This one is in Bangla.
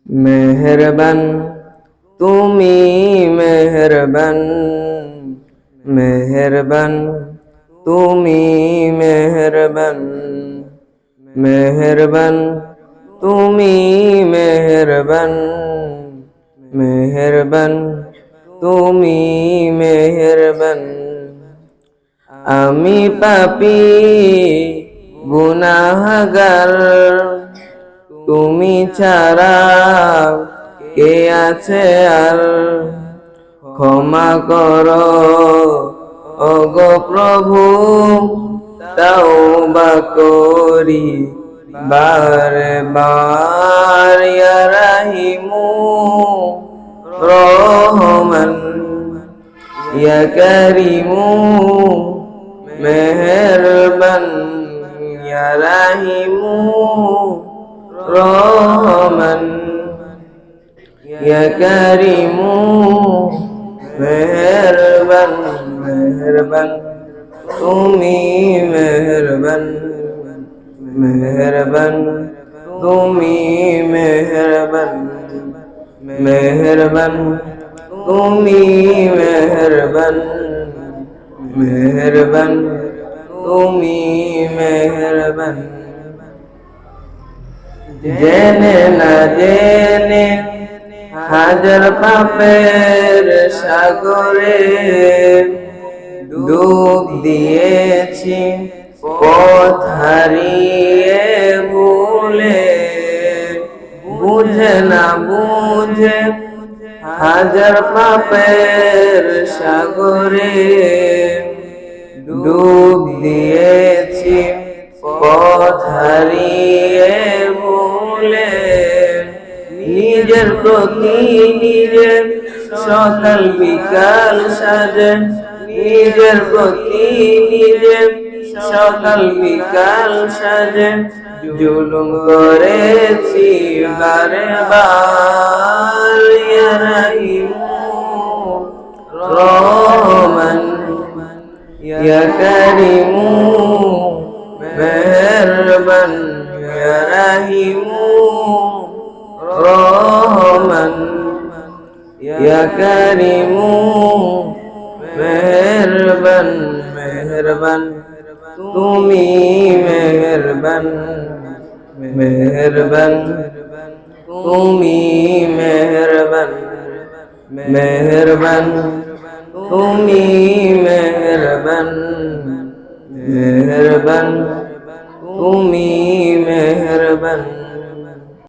মেহেরবান তুমি মেহেরবান, মেহেরবান তুমি মেহেরবান, মেহেরবান তুমি মেহেরবান, মেহেরবান তুমি মেহেরবান। আমি পাপী গুনাহগার, তুমি ছাড়া কে আছে আর? ক্ষমা করো ওগো প্রভু, তাওবা করি বারে বার। ইয়া রাহিমু রহমান, ইয়া কারিমু মেহেরবান, ইয়া রাহিমু রহমান, ইয়া কারিমু মেহেরবান, মেহেরবান তুমি মেহেরবান, মেহেরবান তুমি মেহেরবান, মেহেরবান তুমি মেহেরবান, মেহেরবান তুমি মেহেরবান। জেনে না জেনে হাজার পাপের সাগরে ডুব দিয়েছি, পথ হারিয়ে ভুলে। বুঝে না বুঝে হাজার পাপের সাগরে ডুব দিয়েছি, পথ হারিয়ে ভুলে। নিজের প্রতি নিজের সকাল বিকাল সাজে, নিজের প্রতি নিজের সকাল বিকাল সাজে। জুলুম করেছি বারে বার, ইয়া রাহিমু রহমান, ইয়া কারিমু মেহেরবান, ইয়া রাহিমু রহমান, ইয়া কারিমু মেহেরবান, মেহেরবান তুমি মেহেরবান, মেহেরবান তুমি মেহেরবান, মেহেরবান তুমি মেহেরবান, মেহেরবান তুমি মেহেরবান।